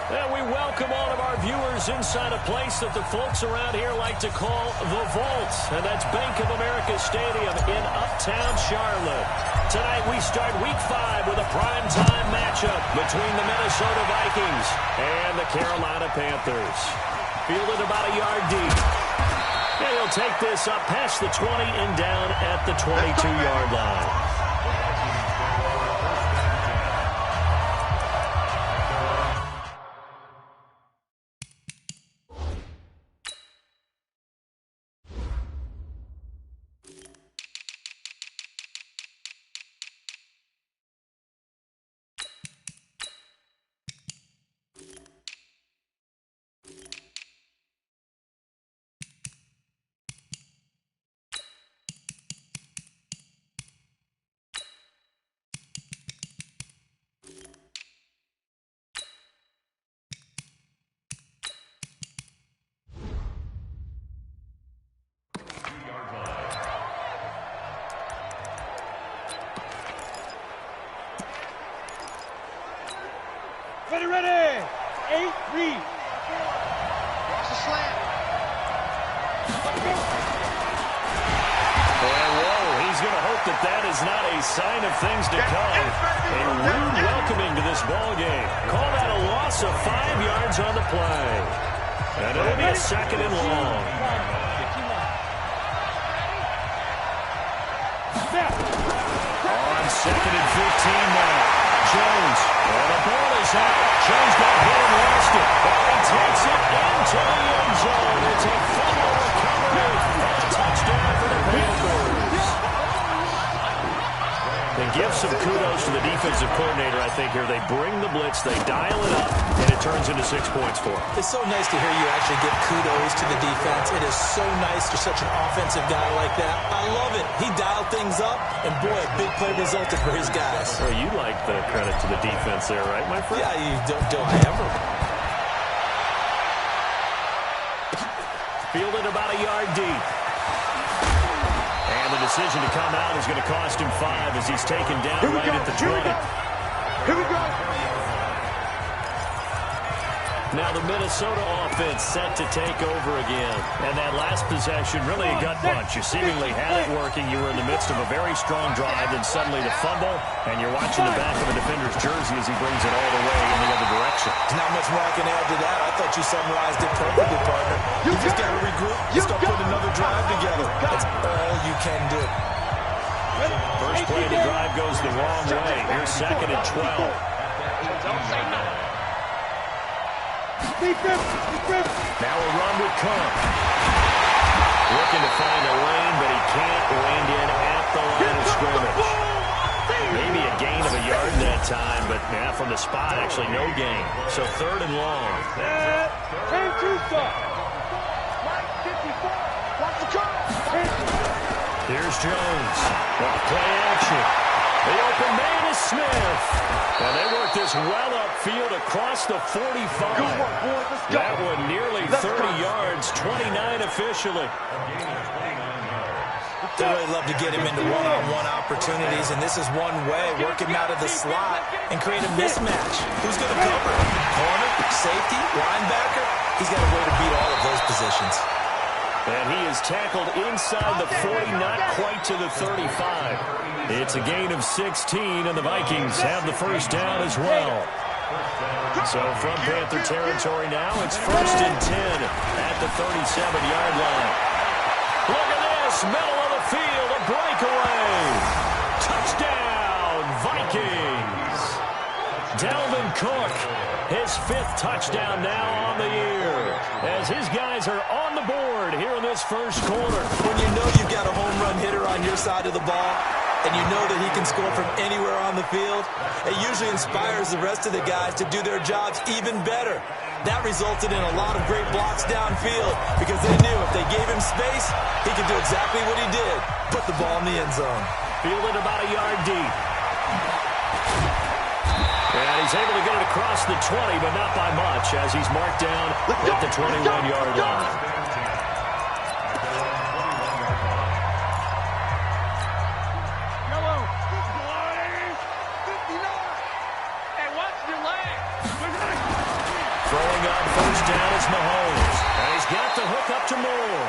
And we welcome all of our viewers inside a place that the folks around here like to call the Vault. And that's Bank of America Stadium in Uptown Charlotte. Tonight we start Week 5 with a primetime matchup between the Minnesota Vikings and the Carolina Panthers. Fielded about a yard deep. And he'll take this up past the 20 and down at the 22-yard line. Ready. 8-3. Watch the slant. And whoa, he's going to hope that that is not a sign of things to come. A rude welcoming to this ball game. Call that a loss of 5 yards on the play. And it'll be a second and long. On second and 15 now. Jones, and the ball is out. Jones got hit and lost it. And he takes it into the end zone. It's a fumble recovery and a touchdown for the Panthers. They give some kudos to the defensive coordinator, I think, here. They bring the blitz, they dial it up, and it turns into 6 points for them. It's so nice to hear you actually give kudos to the defense. It is so nice for such an offensive guy like that. I love it. He dialed things up, and boy, a big play resulted for his guys. Well, you like the credit to the defense there, right, my friend? Yeah, you don't I ever. Fielded about a yard deep. And the decision to come out is going to cost him 5 as he's taken down right at the 20. Here we go. Now the Minnesota offense set to take over again. And that last possession, really a gut punch. You seemingly had it working. You were in the midst of a very strong drive, and suddenly the fumble, and you're watching the back of a defender's jersey as he brings it all the way in the other direction. There's not much more I can add to that. I thought you summarized it perfectly, partner. You just got to regroup. You start putting another drive together. That's all you can do. First play of the drive goes the wrong way. Here's second and 12. Don't say no. Now a run with Cook. Looking to find a lane, but he can't land in at the line of scrimmage. Maybe a gain of a yard that time, but yeah, from the spot, actually no gain. So third and long. Here's Jones. Play action. The open man is Smith. And they work this well upfield across the 45. That one nearly 30 yards, 29 officially. They really love to get him into one-on-one opportunities, and this is one way, work him out of the slot and create a mismatch. Who's going to cover? Corner, safety, linebacker? He's got a way to beat all of those positions. And he is tackled inside the 40, not quite to the 35. It's a gain of 16, and the Vikings have the first down as well. So from Panther territory now, it's first and 10 at the 37-yard line. Look at this, middle of the field, a breakaway. Touchdown, Vikings. Dalvin Cook, his 5th touchdown now on the year, as his guys are on the board here in this first quarter. When you know you've got a home run hitter on your side of the ball, and you know that he can score from anywhere on the field, it usually inspires the rest of the guys to do their jobs even better. That resulted in a lot of great blocks downfield because they knew if they gave him space, he could do exactly what he did, put the ball in the end zone. Fielded about a yard deep. And he's able to get it across the 20, but not by much, as he's marked down at the 21-yard line. first down is Mahomes. And he's got the hook up to Moore.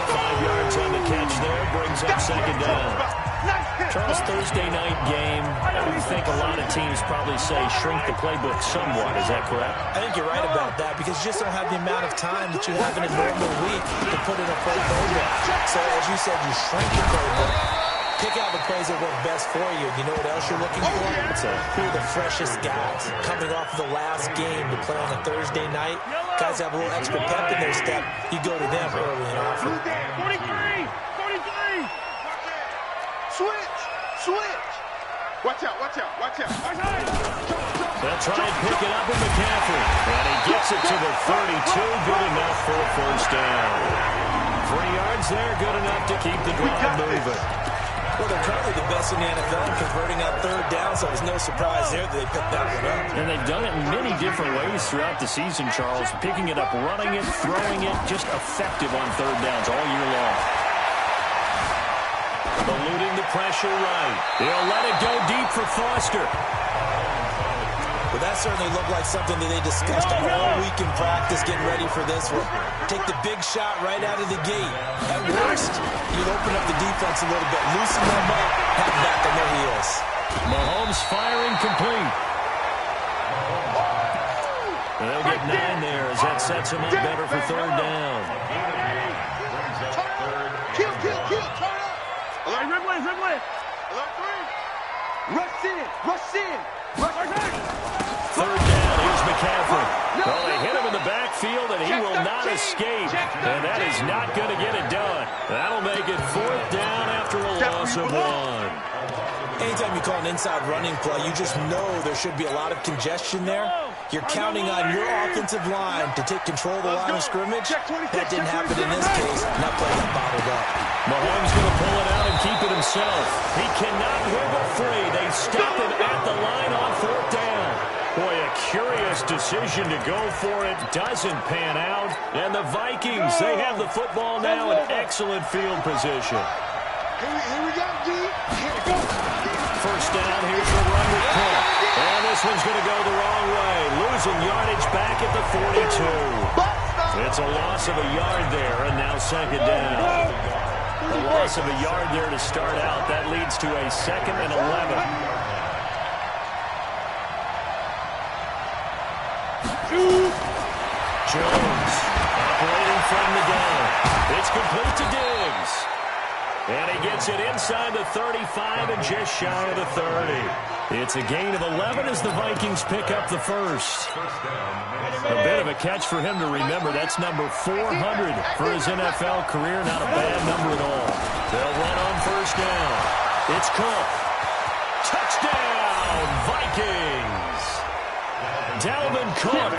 5 yards on the catch there, brings up second down. Charles, Thursday night game, I think a lot of teams probably say shrink the playbook somewhat. Is that correct? I think you're right about that because you just don't have the amount of time that you have in a normal week to put in a full playbook. So as you said, you shrink the playbook, pick out the plays that work best for you. You know what else you're looking for? Who are the freshest guys coming off of the last game to play on a Thursday night? Guys have a little extra pep in their step. You go to them early and often. 43! 43! Switch! Watch out, watch out, watch out. They'll try and pick it up with McCaffrey. And he gets it to the 32. Good enough for a first down. 3 yards there, good enough to keep the drive moving. Well, they're currently the best in the NFL in converting on third down, so there's no surprise there that they picked that one up. And they've done it in many different ways throughout the season, Charles. Picking it up, running it, throwing it, just effective on third downs all year long. Eluding the pressure right. He'll let it go deep for Foster. Well, that certainly looked like something that they discussed all week in practice getting ready for this one. Take the big shot right out of the gate. At worst, you open up the defense a little bit, loosen them up, head back on their heels. Mahomes firing complete. And they'll get 9 there as that sets him up better for third down. Kill, turn up. Alert, Ridley. Alert 3. Rush in. Third down, here's McCaffrey. Well, they hit him in the backfield, and he will not escape. And that is not going to get it done. That'll make it fourth down after a loss of 1. Anytime you call an inside running play, you just know there should be a lot of congestion there. You're counting on your offensive line to take control of the line of scrimmage. That didn't happen in this case. That play got bottled up. Mahomes going to pull it out and keep it himself. He cannot wiggle free. They stop him at the line on fourth down. Boy, a curious decision to go for it. Doesn't pan out. And the Vikings, they have the football now in excellent field position. Here we go, G. Here we go. First down, here's the run with Cook. And this one's going to go the wrong way. Losing yardage back at the 42. It's a loss of a yard there, and now second down. A loss of a yard there to start out. That leads to a 2nd and 11. Jones operating from the gun. It's complete to Diggs. And he gets it inside the 35 and just shy of the 30. It's a gain of 11 as the Vikings pick up the first. A bit of a catch for him to remember. That's number 400 for his NFL career. Not a bad number at all. They'll run on first down. It's Cook. Touchdown, Vikings. Dalvin Cook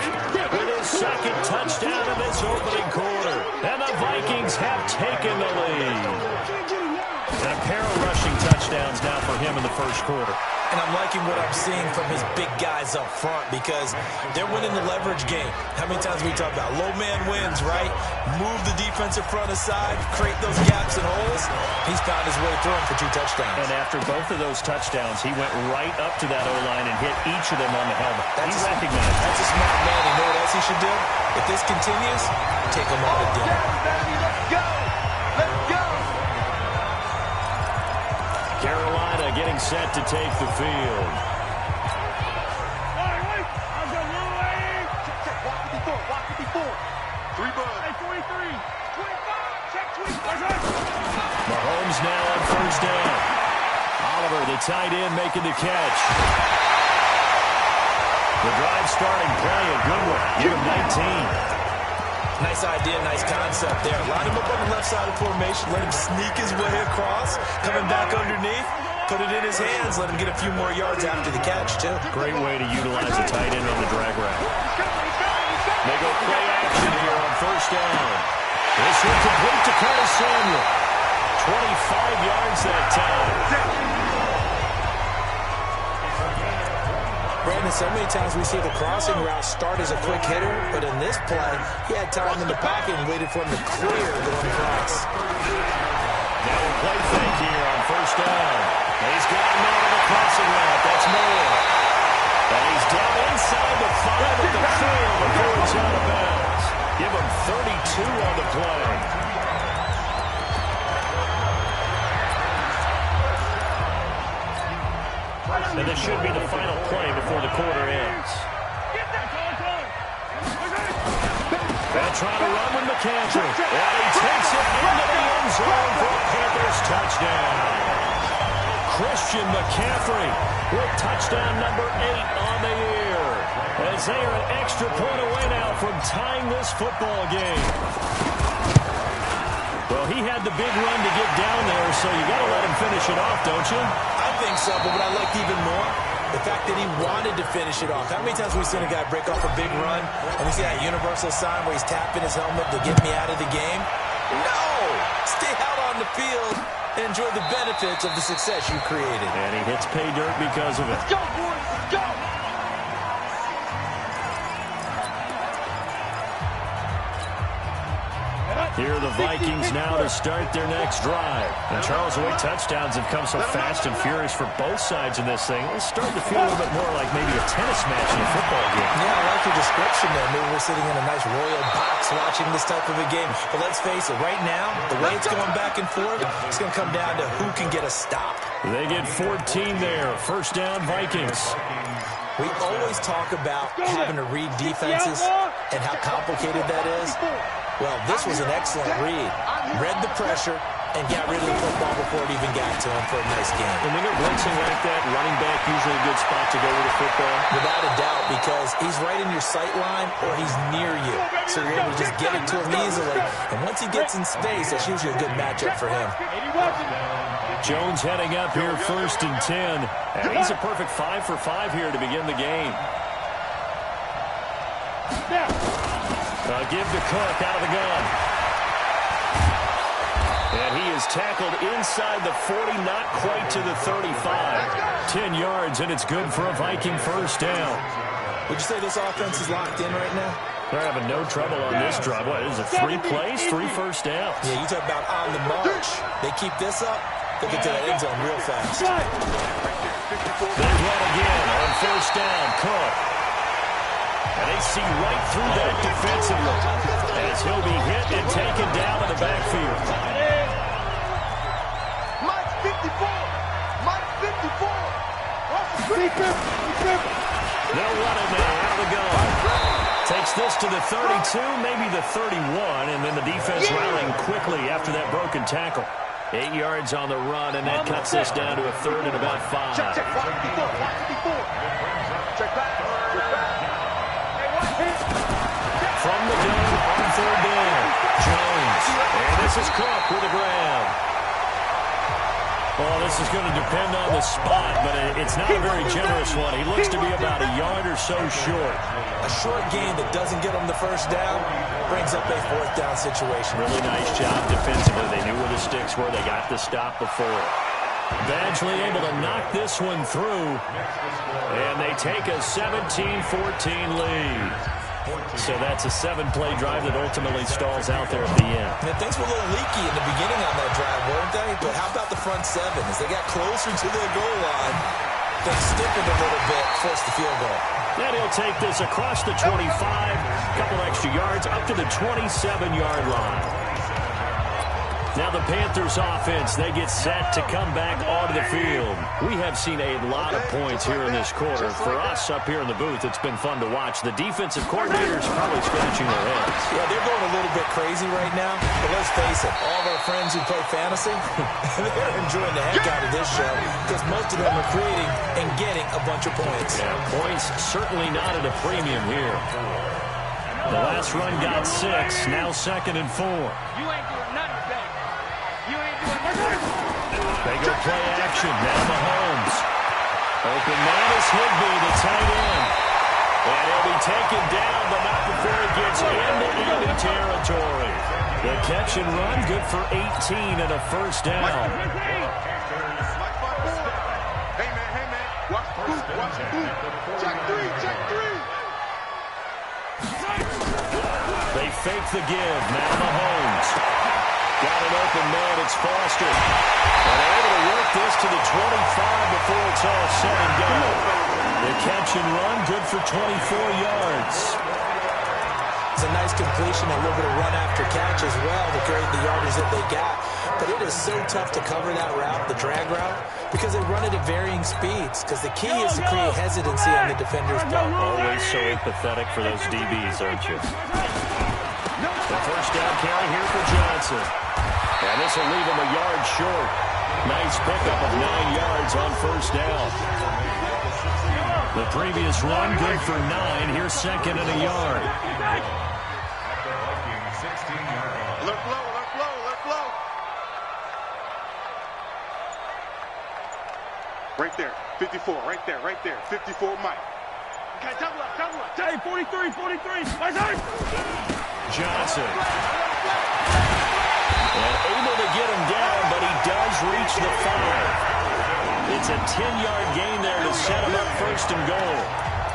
with his second touchdown in this opening quarter. And the Vikings have taken the lead. And a pair of rushing touchdowns now for him in the first quarter. And I'm liking what I'm seeing from his big guys up front because they're winning the leverage game. How many times we talk about low man wins, right? Move the defensive front aside, create those gaps and holes. He's found his way through them for 2 touchdowns. And after both of those touchdowns, he went right up to that O-line and hit each of them on the helmet. He recognized it. That's a smart man. You know what else he should do? If this continues, take him out of dinner. Let's go. Carolina getting set to take the field. Walk 54. 3 bud. Hey, 43. 25. Check 25. Mahomes now on first down. Oliver, the tight end, making the catch. The drive starting play, a good one. Give him 19. Nice idea, nice concept there. Line him up on the left side of formation. Let him sneak his way across. Coming back underneath. Put it in his hands. Let him get a few more yards after the catch, too. Great way to utilize a tight end on the drag route. They go play action here on first down. This one complete to Curtis Samuel. 25 yards that time. Brandon, so many times we see the crossing route start as a quick hitter, but in this play, he had time in the pocket and waited for him to clear the one cross. Now a play fake here on first down. He's got him out of the crossing route. That's Moore. And he's down inside the 5 at the 4. this should be the final play before the quarter ends. They'll try to run with McCaffrey. And he takes it into the end zone for a Panthers touchdown. Christian McCaffrey with touchdown number 8 on the year. As they are an extra point away now from tying this football game. Well, he had the big run to get down there, so you got to let him finish it off, don't you? I think so, but what I liked even more, the fact that he wanted to finish it off. How many times have we seen a guy break off a big run, and we see that universal sign where he's tapping his helmet to get me out of the game? No! Stay out on the field and enjoy the benefits of the success you created. And he hits pay dirt because of it. Go, boys, go! Here are the Vikings now to start their next drive. And Charles, the way touchdowns have come so fast and furious for both sides in this thing, it's starting to feel a little bit more like maybe a tennis match in a football game. Yeah, I like your description there. Maybe we're sitting in a nice royal box watching this type of a game. But let's face it, right now, the way it's going back and forth, it's going to come down to who can get a stop. They get 14 there. First down, Vikings. We always talk about having to read defenses and how complicated that is. Well, this was an excellent read. Read the pressure and got rid of the football before it even got to him for a nice game. And when they're blitzing like that, running back usually a good spot to go with the football. Without a doubt, because he's right in your sight line or he's near you. So you're able to just get it to him easily. And once he gets in space, that's usually a good matchup for him. Jones heading up here first and 10. And he's a perfect 5 for 5 here to begin the game. Give to Cook out of the gun. And he is tackled inside the 40, not quite to the 35. 10 yards, and it's good for a Viking first down. Would you say this offense is locked in right now? They're having no trouble on this drive. What, is it 3 plays, 3 first downs? Yeah, you talk about on the march. They keep this up, they'll get to that end zone real fast. There's one again on first down, Cook. And they see right through that defensively as he'll be hit and taken down in the backfield. Mike 54! Mike 54! They'll run it now out of the gun. Takes this to the 32, maybe the 31, and then the defense rallying quickly after that broken tackle. 8 yards on the run, and that cuts this down to a 3rd and about 5. Check, watch 54, watch 54. Check back, check back. From the gun on 3rd down, Jones. And this is Cook with the grab. Well, this is going to depend on the spot, but it's not a very generous one. He looks to be about a yard or so short. A short gain that doesn't get him the first down brings up a 4th down situation. Really nice job defensively. They knew where the sticks were. They got the stop before. Badgley able to knock this one through, and they take a 17-14 lead. So that's a 7-play drive that ultimately stalls out there at the end. And things were a little leaky in the beginning on that drive, weren't they? But how about the front 7? As they got closer to the goal line, they stiffened a little bit, forced the field goal. And he'll take this across the 25, a couple extra yards, up to the 27-yard line. Now the Panthers offense, they get set to come back onto the field. We have seen a lot of points here in this quarter. For us up here in the booth, it's been fun to watch. The defensive coordinators probably scratching their heads. Yeah, they're going a little bit crazy right now. But let's face it, all of our friends who play fantasy, they're enjoying the heck out of this show because most of them are creating and getting a bunch of points. Yeah, points certainly not at a premium here. The last run got 6, now 2nd and 4. You ain't doing nothing today. You ain't doing nothing. They go play action. Now Mahomes. Open man is Higbee, the tight end. And he'll be taken down, but not before he gets into enemy territory. The catch and run, good for 18 and a first down. Hey, man. Watch the boot, watch the boot. Check 3, check 3. They fake the give. Now Mahomes. Got an open man. It's Foster. And they're able to work this to the 25 before it's all said and done. The catch and run, good for 24 yards. It's a nice completion, a little bit of run after catch as well to create the yardage that they got. But it is so tough to cover that route, the drag route, because they run it at varying speeds. Because the key is to create hesitancy on the defender's part. Always so empathetic for those DBs, aren't you? The first down carry here for Johnson. And this will leave him a yard short. Nice pickup of 9 yards on first down. The previous run, good for 9. Here's second and a yard. Let flow, let flow, let flow. Right there, 54, right there, right there. 54, Mike. Okay, double up, double up. Hey, 43, 43. Johnson. And able to get him down, but he does reach the 5. It's a 10-yard gain there to set him up first and goal.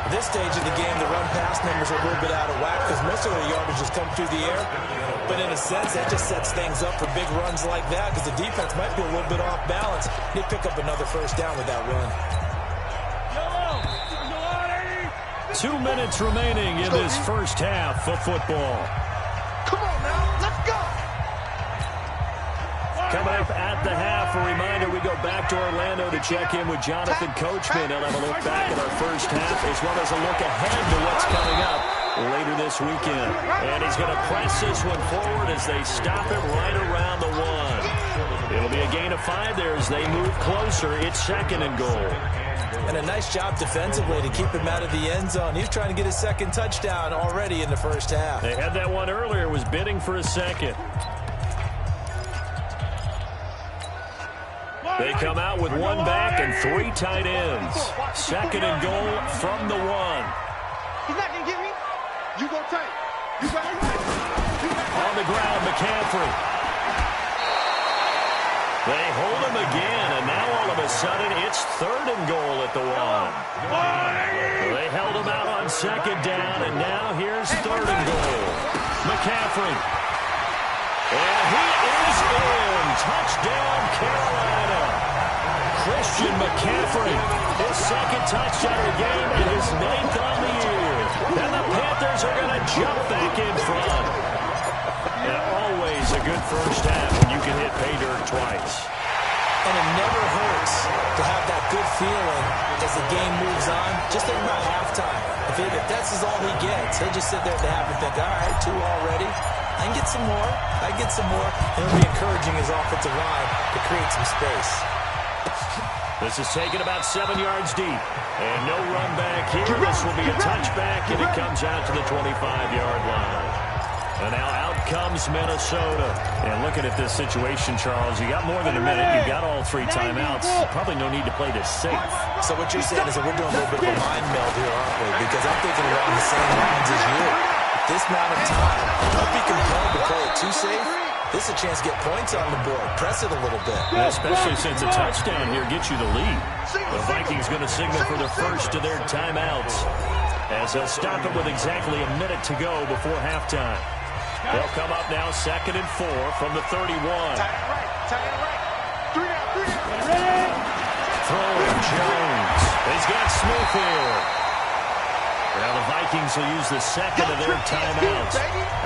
At this stage of the game, the run-pass numbers are a little bit out of whack because most of their yardage has come through the air. But in a sense, that just sets things up for big runs like that because the defense might be a little bit off balance. They pick up another first down with that run. 2 minutes remaining in this first half of football. Come on now, let's go. Coming up at the half, a reminder, we go back to Orlando to check in with Jonathan Coachman. He'll have a look back at our first half as well as a look ahead to what's coming up later this weekend. And he's going to press this one forward as they stop it right around the 1. It'll be a gain of 5 there as they move closer. It's second and goal. And a nice job defensively to keep him out of the end zone. He's trying to get his second touchdown already in the first half. They had that one earlier, was bidding for a second. They come out with 1 back and 3 tight ends. Second and goal from the 1. He's not going to get me. You go tight. You got it. On the ground, McCaffrey. They hold him again, and now all of a sudden it's third and goal at the 1. They held him out on second down, and now here's third and goal. McCaffrey. And he is in. Touchdown, Carolina. Christian McCaffrey, his second touchdown of the game and his 9th on the year. And the Panthers are going to jump back in front. And always a good first half when you can hit pay dirt twice. And it never hurts to have that good feeling as the game moves on. Just think about halftime. If that's all he gets, he'll just sit there at the half and think, all right, 2 already. I can get some more. I can get some more. And it'll be encouraging his offensive line to create some space. This is taken about 7 yards deep. And no run back here. This will be a touchback, and it comes out to the 25-yard line. And now out comes Minnesota. And looking at this situation, Charles, you got more than a minute. You've got all 3 timeouts. Probably no need to play this safe. So what you're saying is that we're doing a little bit of a mind meld here, aren't we? Because I'm thinking along the same lines as you. This amount of time, don't be compelled to play it too safe. This is a chance to get points on the board. Press it a little bit. Yeah, especially since a touchdown here gets you the lead. The Vikings going to signal for the first of their timeouts as they'll stop it with exactly a minute to go before halftime. They'll come up now second and 4 from the 31. Throwing Jones. He's got Smith here. Now the Vikings will use the second of their timeouts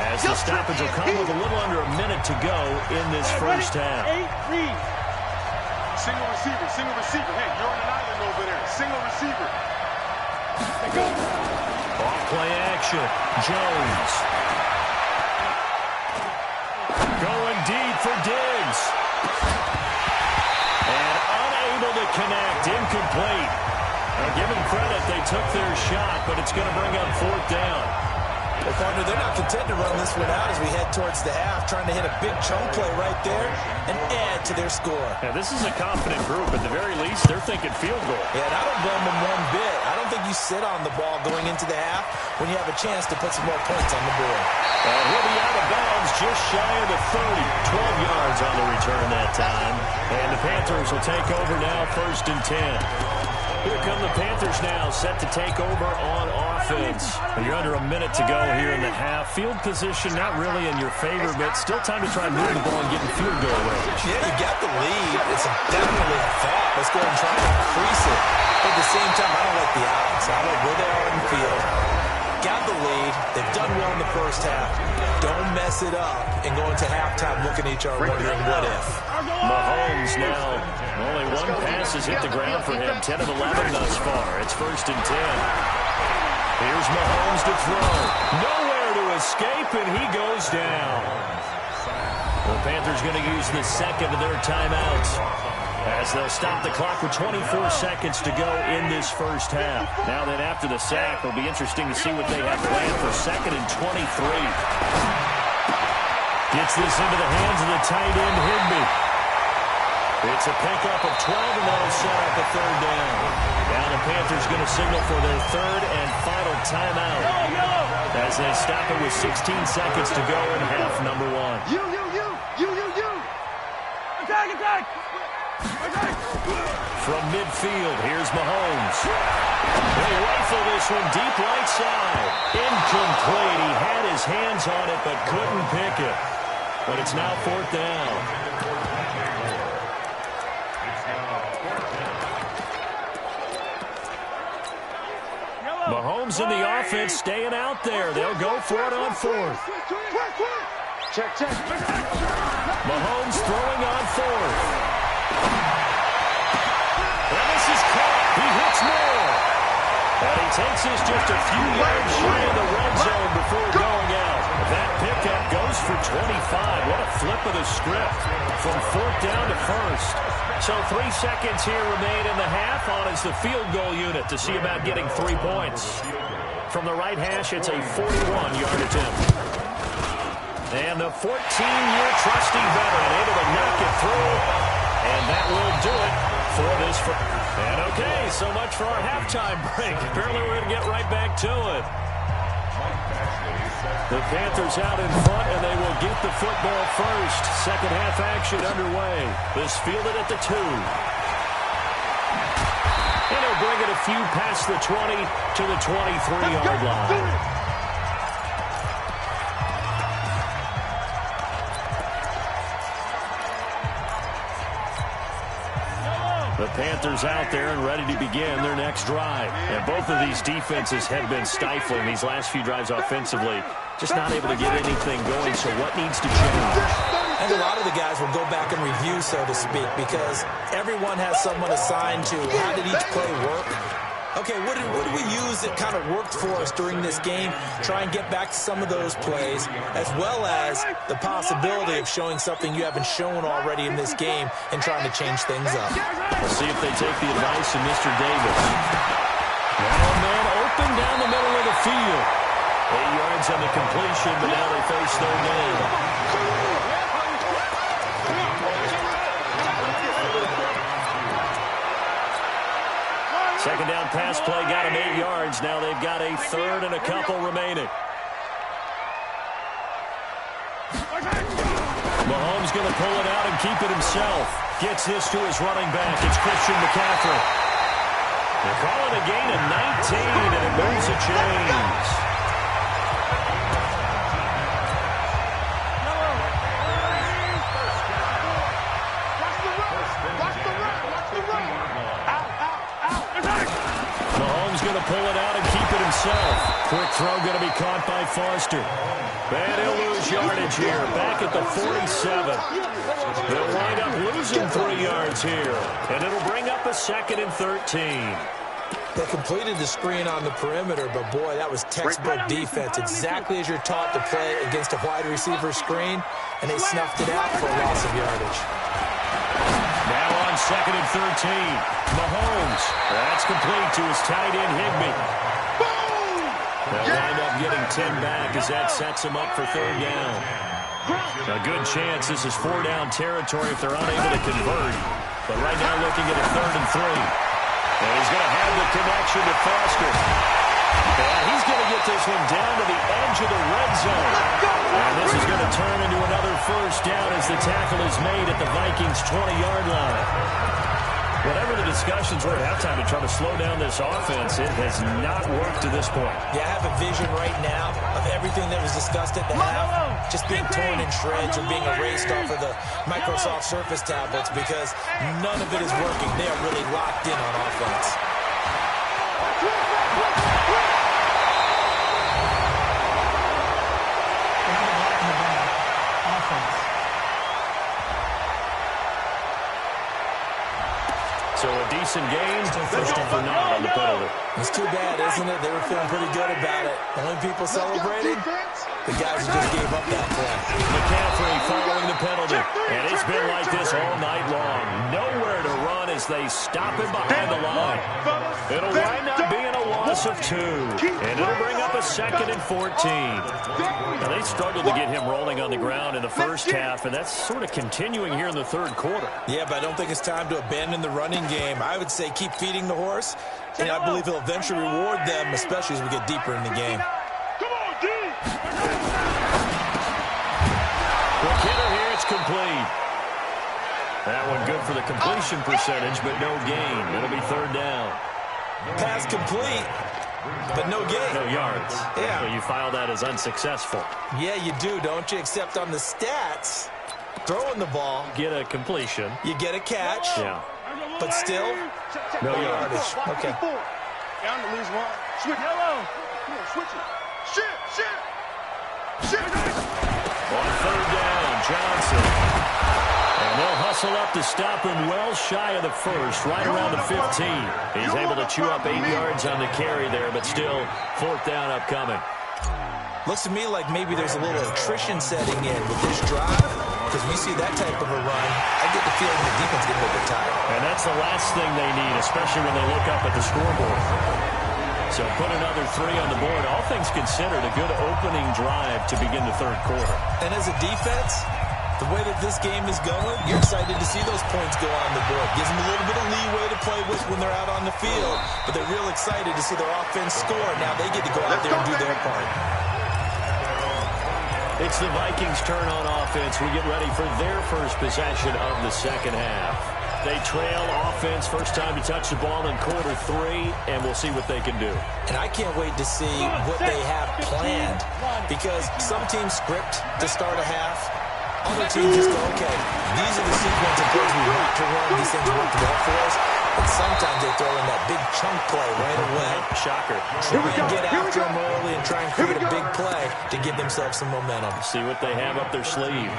as the stoppage will come with a little under a minute to go in this first half. Single receiver, single receiver. Hey, you're on an island over there. Single receiver. Off play action. Jones. Going deep for Diggs. And unable to connect. Incomplete. Now, give them credit, they took their shot, but it's going to bring up 4th down. Well, partner, they're not content to run this one out as we head towards the half, trying to hit a big chunk play right there and add to their score. Yeah, this is a confident group. At the very least, they're thinking field goal. Yeah, and I don't blame them one bit. I don't think you sit on the ball going into the half when you have a chance to put some more points on the board. He'll be out of bounds just shy of the 30. 12 yards on the return that time. And the Panthers will take over now, 1st and 10. Here come the Panthers now, set to take over on offense. You're under a minute to go here in the half. Field position not really in your favor, but still time to try and move the ball and get in field goal range. Yeah, you got the lead. It's definitely a thought. Let's go and try to increase it. But at the same time, I don't like the odds. I like where they are in the field. got the lead. They've done well in the first half. Don't mess it up and go into halftime looking at each other wondering what if. Mahomes now. Only one pass has hit the ground for him. 10 of 11 thus far. It's 1st and 10. Here's Mahomes to throw. Nowhere to escape, and he goes down. The Panthers going to use the second of their timeouts as they'll stop the clock with 24 seconds to go in this first half. Now then, after the sack, it'll be interesting to see what they have planned for 2nd and 23. Gets this into the hands of the tight end, Higbee. It's a pickup of 12, and that'll set up a 3rd down. Now the Panthers going to signal for their 3rd and final timeout as they stop it with 16 seconds to go in half number 1. You. Attack. From midfield, here's Mahomes. He'll rifle this one deep right side. Incomplete. He had his hands on it but couldn't pick it. But it's now 4th down. Mahomes in the offense staying out there. They'll go for it on 4th. Check. Mahomes throwing on 4th. And this is caught. He hits more. And he takes us just a few yards shy of the red zone before going out. That pickup goes for 25. What a flip of the script from 4th down to 1st. So 3 seconds here remain in the half. On is the field goal unit to see about getting 3 points. From the right hash, it's a 41-yard attempt. And the 14-year trusty veteran able to knock it through. And that will do it for this. And okay, so much for our halftime break. Apparently we're going to get right back to it. The Panthers out in front, and they will get the football first. Second half action underway. This fielded at the 2. And he'll bring it a few past the 20 to the 23-yard line. The Panthers out there and ready to begin their next drive. And both of these defenses have been stifling these last few drives offensively. Just not able to get anything going, so what needs to change? And a lot of the guys will go back and review, so to speak, because everyone has someone assigned to how did each play work. Okay, what did we use that kind of worked for us during this game? Try and get back to some of those plays, as well as the possibility of showing something you haven't shown already in this game and trying to change things up. We'll see if they take the advice of Mr. Davis. Now a man open down the middle of the field. 8 yards on the completion, but now they face 3rd down. Second down pass play got him 8 yards. Now they've got a 3rd and a couple remaining. Mahomes going to pull it out and keep it himself. Gets this to his running back. It's Christian McCaffrey. They're calling a gain of 19, and it moves the chains. Pull it out and keep it himself. Quick throw going to be caught by Foster. And he'll lose yardage here. Back at the 47. They'll wind up losing 3 yards here. And it'll bring up a 2nd and 13. They completed the screen on the perimeter, but boy, that was textbook defense. Exactly as you're taught to play against a wide receiver screen, and they snuffed it out for a loss of yardage. Now on 2nd and 13. Mahomes. That's complete to his tight end, Higbee. They'll wind up getting 10 back as that sets him up for 3rd down. A good chance this is 4-down territory if they're unable to convert. But right now looking at a 3rd and 3. And he's going to have the connection to Foster. And he's going to get this one down to the edge of the red zone. And this is going to turn into another 1st down as the tackle is made at the Vikings' 20-yard line. Whatever the discussions were at halftime to try to slow down this offense, it has not worked to this point. Yeah, I have a vision right now of everything that was discussed at the half just being torn in shreds or being erased off of the Microsoft Surface tablets because none of it is working. They are really locked in on offense. or not on the penalty. It's too bad, isn't it? They were feeling pretty good about it. The only people celebrating, the guys who just gave up that play. McCaffrey following the penalty. And it's been like this all night long. Nowhere to run as they stop him behind the line. It'll wind up being a loss of 2. And it'll bring up a 2nd and 14. Now, they struggled to get him rolling on the ground in the first half, and that's sort of continuing here in the third quarter. Yeah, but I don't think it's time to abandon the running game. I would say keep feeding the horse, and I believe he'll eventually reward them, especially as we get deeper in the game. Come on, D! The hitter here, it's complete. That one good for the completion percentage, but no gain. It'll be 3rd down. Pass complete, but no gain. No yards. Yeah. So you file that as unsuccessful. Yeah, you do, don't you? Except on the stats, throwing the ball, Get a completion. you get a catch, Yeah. but still, No yardage. Okay. Yeah, I'm gonna lose one. Switch. Yellow. Come on, switch it. Shit. On 3rd down, Johnson. And they'll hustle up to stop him well shy of the first, right around the 15. He's able to chew up 8 yards on the carry there, but still 4th down upcoming. Looks to me like maybe there's a little attrition setting in with this drive, because we see that type of a run. I get the feeling the defense getting a little bit tired. And that's the last thing they need, especially when they look up at the scoreboard. So put another 3 on the board. All things considered, a good opening drive to begin the third quarter. And as a defense, the way that this game is going, you're excited to see those points go on the board. Gives them a little bit of leeway to play with when they're out on the field, but they're real excited to see their offense score. Now they get to go out there and do their part. It's the Vikings' turn on offense. We get ready for their first possession of the second half. They trail offense, first time to touch the ball in quarter 3, and we'll see what they can do. And I can't wait to see what they have planned, because some teams script to start a half. Other teams just go, okay, these are the sequence of plays we want to run. These things work well for us. And sometimes they throw in that big chunk play right away. Shocker. Try and get after them early and try and create a big play to give themselves some momentum. See what they have up their sleeve.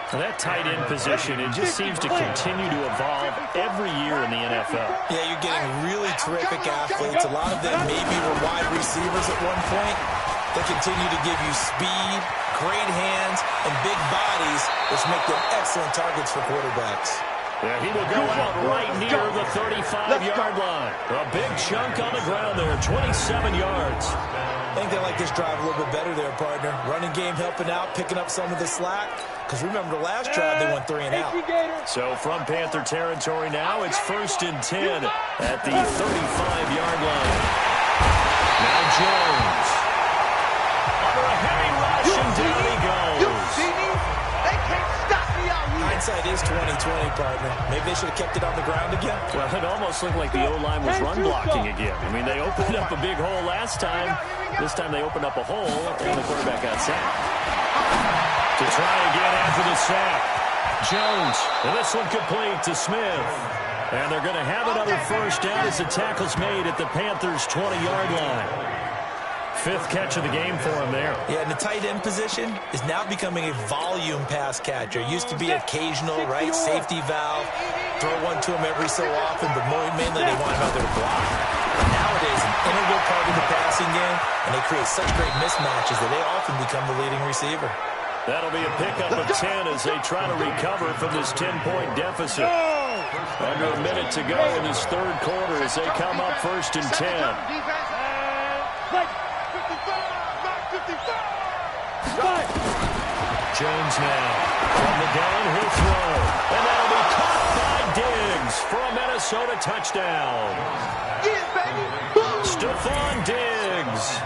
Now that tight end position, it just seems to continue to evolve every year in the NFL. Yeah, you're getting really terrific athletes. A lot of them maybe were wide receivers at one point. They continue to give you speed, great hands, and big bodies, which make them excellent targets for quarterbacks. Yeah, he will go out right near the 35-yard line. A big chunk on the ground there, 27 yards. I think they like this drive a little bit better there, partner. Running game helping out, picking up some of the slack. Because remember, the last drive, they went 3 and out. So from Panther territory now, it's 1st and 10 at the 35-yard line. Now Jones. Under a heavy rush, and down he goes. They can't stop me out here. Hindsight is 20/20, partner. Maybe they should have kept it on the ground again. Well, it almost looked like the O-line was run blocking again. I mean, they opened up a big hole last time. This time they opened up a hole, and the quarterback got sacked. To try again after the sack. Jones, and this one complete to Smith. And they're going to have another first down as the tackle's made at the Panthers' 20-yard line. 5th catch of the game for him there. Yeah, and the tight end position is now becoming a volume pass catcher. Used to be occasional, right, safety valve. Throw one to him every so often, but mainly they want him out there to block. But nowadays, an integral part of the passing game, and they create such great mismatches that they often become the leading receiver. That'll be a pickup of 10 as they try to recover from this 10-point deficit. Under a minute to go in this third quarter as they come up 1st and 10. Jones now from the downhill throw. And that'll be caught by Diggs for a Minnesota touchdown. Stephon Diggs,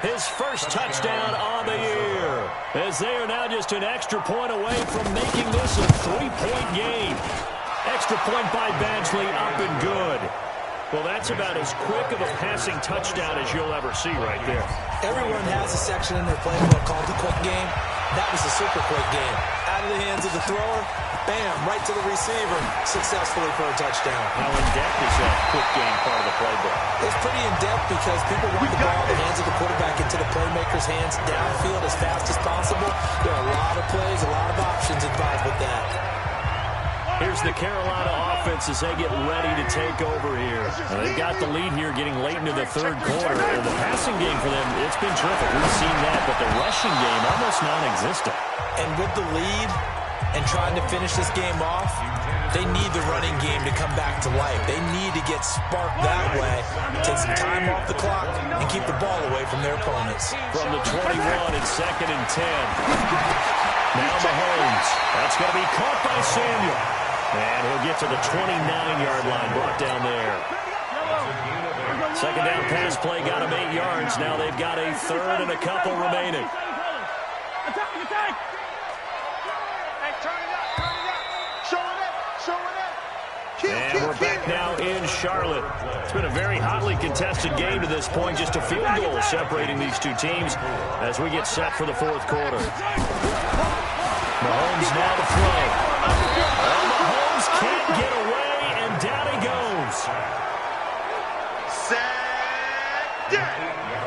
his first touchdown on the year, as they are now just an extra point away from making this a 3-point game. Extra point by Badgley, up and good. Well, that's about as quick of a passing touchdown as you'll ever see right there. Everyone has a section in their playbook called the quick game. That was a super quick game. Out of the hands of the thrower, bam, right to the receiver, successfully for a touchdown. How in-depth is that quick game part of the playbook? It's pretty in-depth because people want the ball in the hands of the quarterback into the playmaker's hands downfield as fast as possible. There are a lot of plays, a lot of options involved with that. Here's the Carolina offense as they get ready to take over here. And they've got the lead here getting late into the third quarter. And the passing game for them, it's been terrific. We've seen that, but the rushing game almost non-existent. And with the lead and trying to finish this game off, they need the running game to come back to life. They need to get sparked that way, take some time off the clock, and keep the ball away from their opponents. From the 21 and 2nd and 10. Now Mahomes. That's going to be caught by Samuel. And he'll get to the 29-yard line, brought down there. Second down pass play got him 8 yards. Now they've got a third and a couple remaining. And we're back now in Charlotte. It's been a very hotly contested game to this point. Just a field goal separating these two teams as we get set for the fourth quarter. Mahomes now to throw. Well, Mahomes can't get away, and down he goes.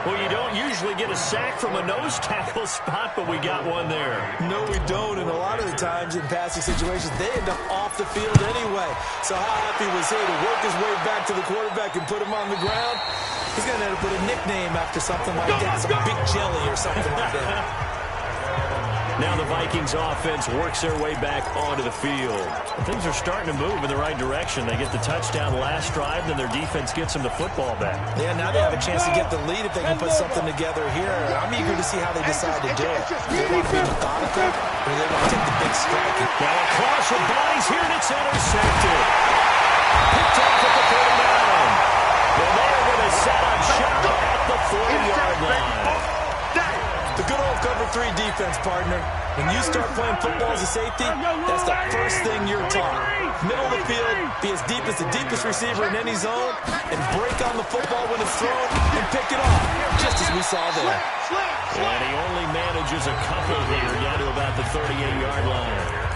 Well, you don't usually get a sack from a nose tackle spot, but we got one there. No, we don't, and a lot of the times in passing situations, they end up off the field anyway. So how happy was he to work his way back to the quarterback and put him on the ground? He's going to end up with a nickname after something like that, some big jelly or something like that. Now the Vikings offense works their way back onto the field. And things are starting to move in the right direction. They get the touchdown last drive, then their defense gets them the football back. Yeah, now they have a chance to get the lead if they can put something together here. I'm eager to see how they decide to do it. Do they want to be methodical, or do they want to take the big strike? Now a cross with bodies here, and it's intercepted. Picked off at the 39. And they're going to set up shop at the 40-yard line. The good old cover 3 defense, partner. When you start playing football as a safety, that's the first thing you're taught. Middle of the field, be as deep as the deepest receiver in any zone, and break on the football when it's thrown and pick it off, just as we saw there. And he only manages a couple here down to about the 38-yard line.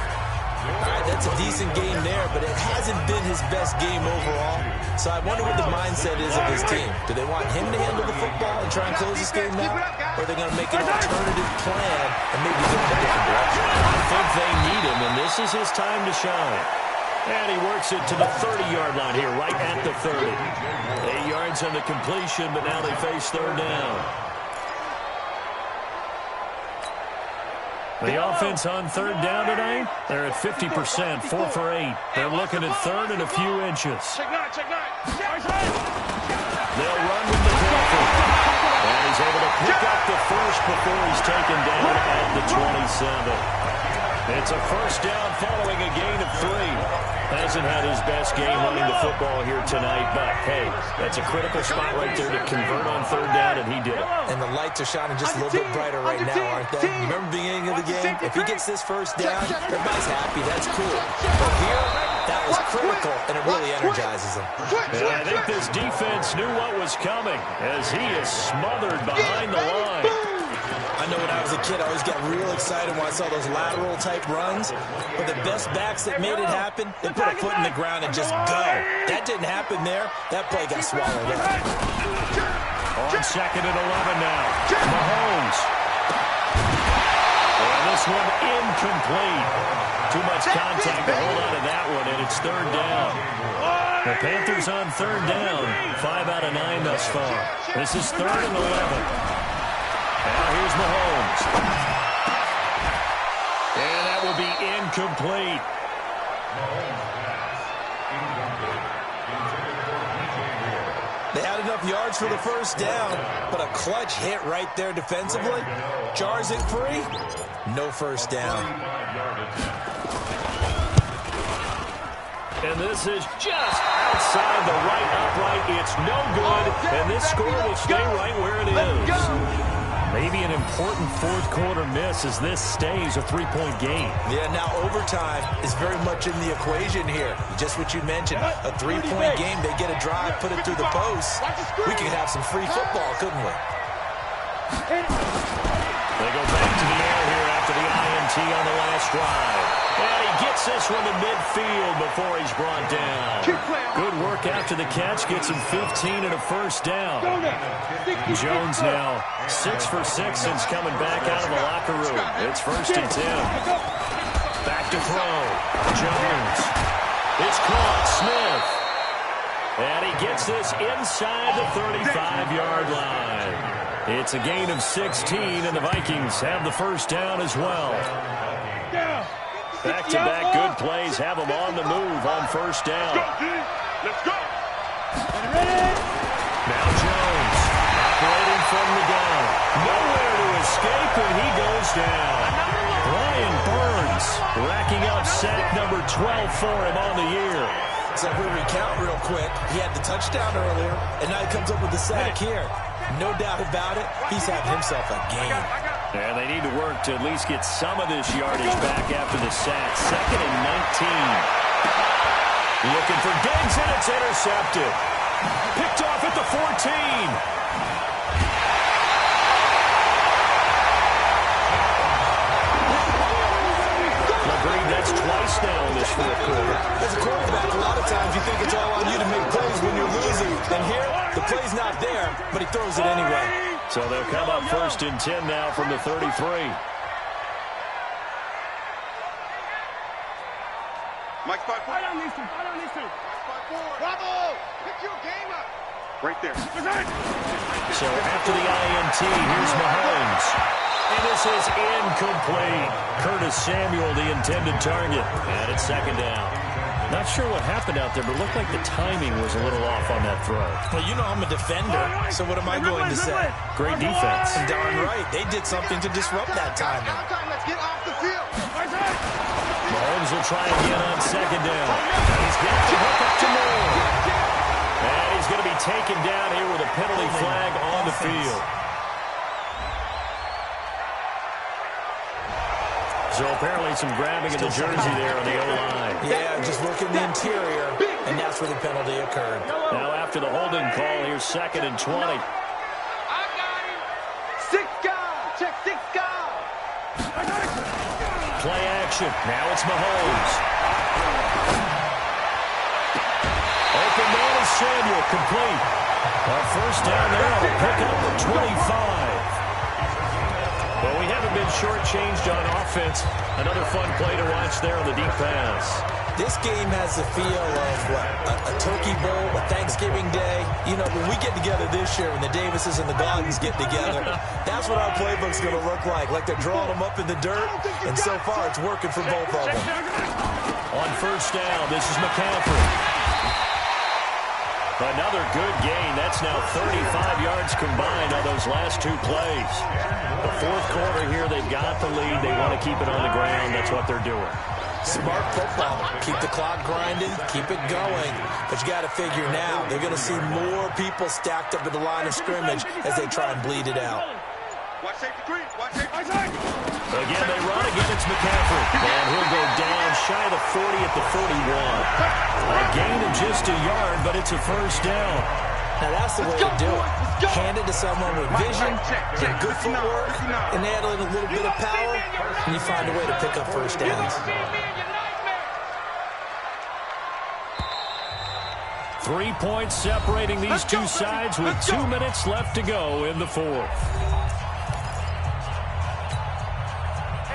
All right, that's a decent game there, but it hasn't been his best game overall. So I wonder what the mindset is of his team. Do they want him to handle the football and try and close this game out? Or are they going to make an alternative plan and maybe go in a different direction? I think they need him, and this is his time to shine. And he works it to the 30-yard line here, right at the 30. 8 yards on the completion, but now they face third down. The offense on third down tonight, they're at 50%, 4 for 8. They're looking at third and a few inches. They'll run with the Crawford. And he's able to pick up the first before he's taken down at the 27. It's a first down following a gain of 3. Hasn't had his best game running the football here tonight, but hey, that's a critical spot right there to convert on third down, and he did it. And the lights are shining just a little bit brighter right now, aren't they? You remember the beginning of the game? If he gets this first down, everybody's happy. That's cool. But here, that was critical, and it really energizes him. And I think this defense knew what was coming as he is smothered behind the line. I know when I was a kid, I always got real excited when I saw those lateral-type runs. But the best backs that made it happen, they put a foot in the ground and just go. That didn't happen there. That play got swallowed up. On second and 11 now. Mahomes. And this one incomplete. Too much contact to hold on to that one, and it's third down. The Panthers on third down. 5 out of 9 thus far. This is third and 11. Now here's Mahomes. And that will be incomplete. They had enough yards for the first down, but a clutch hit right there defensively. Jars it free. No first down. And this is just outside the right upright. It's no good. And this score will stay right where it is. Maybe an important fourth quarter miss as this stays a 3-point game. Yeah, now overtime is very much in the equation here. Just what you mentioned, a 3-point game. They get a drive, put it through the post. We could have some free football, couldn't we? They go back to the air here after the INT on the last drive. And he gets this one to midfield before he's brought down. Good work after the catch. Gets him 15 and a first down. Jones now 6 for 6 since coming back out of the locker room. It's 1st and 10. Back to throw. Jones. It's caught. Smith. And he gets this inside the 35-yard line. It's a gain of 16, and the Vikings have the first down as well. Back-to-back good plays have them on the move on first down. Let's go. Now Jones operating from the gun. Nowhere to escape, and he goes down. Brian Burns racking up sack number 12 for him on the year. So if we recount real quick, he had the touchdown earlier, and now he comes up with the sack here. No doubt about it, he's having himself a game. And they need to work to at least get some of this yardage back after the sack. 2nd and 19. Looking for Diggs, and it's intercepted. Picked off at the 14. That's twice now in this fourth quarter. As a quarterback, a lot of times you think it's all on you to make plays when you're losing. And here, the play's not there, but he throws it anyway. So they'll come up 1st and 10 now from the 33. Mike, 5-4. Fight on these two. 5-4. Bravo! Pick your game up. Right there. So after the INT, here's Mahomes. And this is incomplete. Curtis Samuel, the intended target. And it's 2nd down. Not sure what happened out there, but it looked like the timing was a little off on that throw. Well, you know I'm a defender, so what am I going to say? Great defense. Darn right. They did something to disrupt that timing. Let's get off the field. Mahomes will try again on 2nd down. He's got to hook up to Moore. And he's going to be taken down here with a penalty flag on the field. So apparently some grabbing of the jersey there on the O-line. Yeah, just working the interior, and that's where the penalty occurred. Now after the holding call, here's 2nd and 20. I got him. 6 guys. Check 6 guys. Play action. Now it's Mahomes. Open man is Samuel, complete. A first down there on a pickup of 25. Well, we haven't been shortchanged on offense. Another fun play to watch there on the deep pass. This game has the feel of, what, a turkey bowl, a Thanksgiving day. You know, when we get together this year, when the Davises and the Gaughtons get together, that's what our playbook's going to look like they're drawing them up in the dirt, and so far it's working for both of them. On first down, this is McCaffrey. Another good gain. That's now 35 yards combined on those last 2 plays. The fourth quarter here, they've got the lead. They want to keep it on the ground. That's what they're doing. Smart football. Keep the clock grinding. Keep it going. But you got to figure now, they're going to see more people stacked up at the line of scrimmage as they try and bleed it out. Watch safety 3. Watch safety 3. Again, they run. Again, it's McCaffrey. And he'll go down shy of the 40 at the 41. A gain of just a yard, but it's a first down. Now, that's the way to do it. Hand it to someone with vision, get good footwork, and add a little bit of power, and you find a way to pick up first downs. 3 points separating these two sides with 2 minutes left to go in the fourth.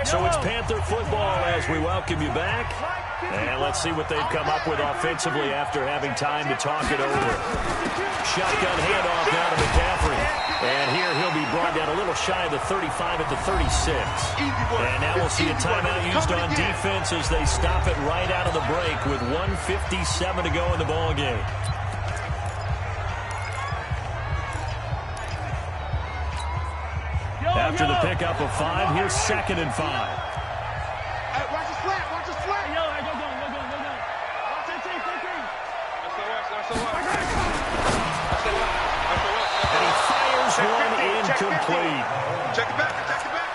So it's Panther football as we welcome you back. And let's see what they've come up with offensively after having time to talk it over. Shotgun handoff down to McCaffrey. And here he'll be brought down a little shy of the 35 at the 36. And now we'll see a timeout used on defense as they stop it right out of the break with 1:57 to go in the ballgame. After the pickup of 5, here's 2nd and 5. Hey, watch the flat. Watch the flat. Yo, go. Watch that tape. And he fires one incomplete. Check it back.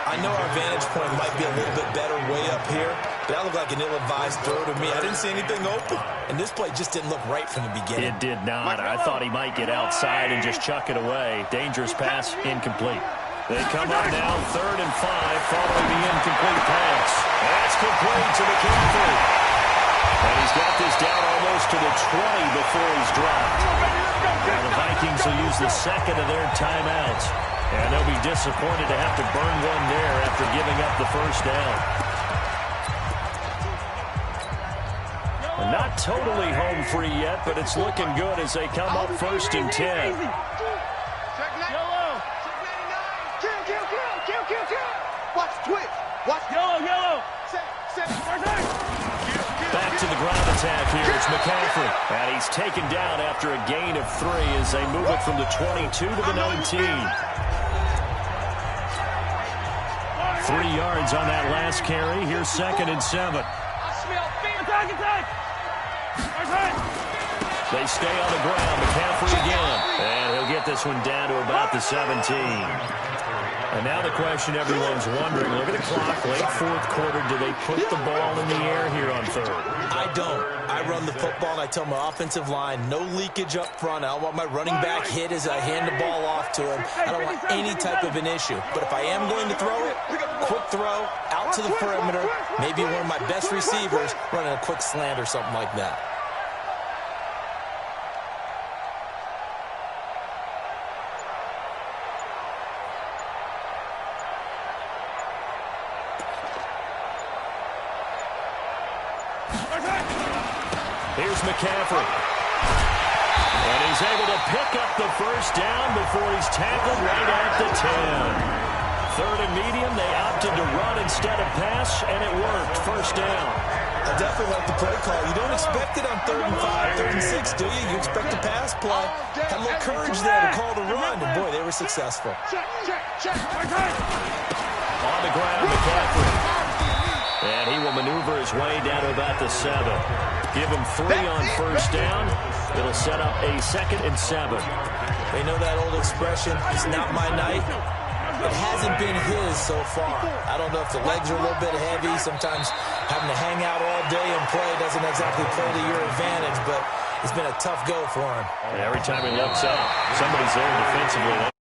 I know our vantage point might be a little bit better way up here, but that looked like an ill-advised throw to me. I didn't see anything open, and this play just didn't look right from the beginning. It did not. I thought he might get outside and just chuck it away. Dangerous pass, incomplete. They come up now, 3rd and 5, following the incomplete pass. That's complete to McCaffrey. And he's got this down almost to the 20 before he's dropped. Now the Vikings will use the second of their timeouts. And they'll be disappointed to have to burn one there after giving up the first down. And Not totally home free yet, but it's looking good as they come up 1st and 10. Yellow. Kill. Watch twitch. Watch Yellow. Back to the ground attack here. It's McCaffrey. And he's taken down after a gain of 3 as they move it from the 22 to the 19. 3 yards on that last carry. Here's 2nd and 7. Attack. They stay on the ground. McCaffrey again. And he'll get this one down to about the 17. And now the question everyone's wondering, look at the clock, late 4th quarter, do they put the ball in the air here on 3rd? I don't. I run the football, and I tell my offensive line, no leakage up front. I don't want my running back hit as I hand the ball off to him. I don't want any type of an issue. But if I am going to throw it, quick throw, out to the perimeter, maybe one of my best receivers running a quick slant or something like that. Here's McCaffrey. And he's able to pick up the 1st down before he's tackled right at the 10. 3rd and medium, they opted to run instead of pass, and it worked. 1st down. I definitely like the play call. You don't expect it on 3rd and 5, 3rd and 6, do you? You expect a pass play. Had a little courage there to call the run, and boy, they were successful. On the ground, McCaffrey. And he will maneuver his way down to about the 7. Give him 3 on 1st down. It'll set up a 2nd and 7. They know that old expression, it's not my night. It hasn't been his so far. I don't know if the legs are a little bit heavy. Sometimes having to hang out all day and play doesn't exactly play to your advantage, but it's been a tough go for him. And every time he looks up, somebody's there defensively.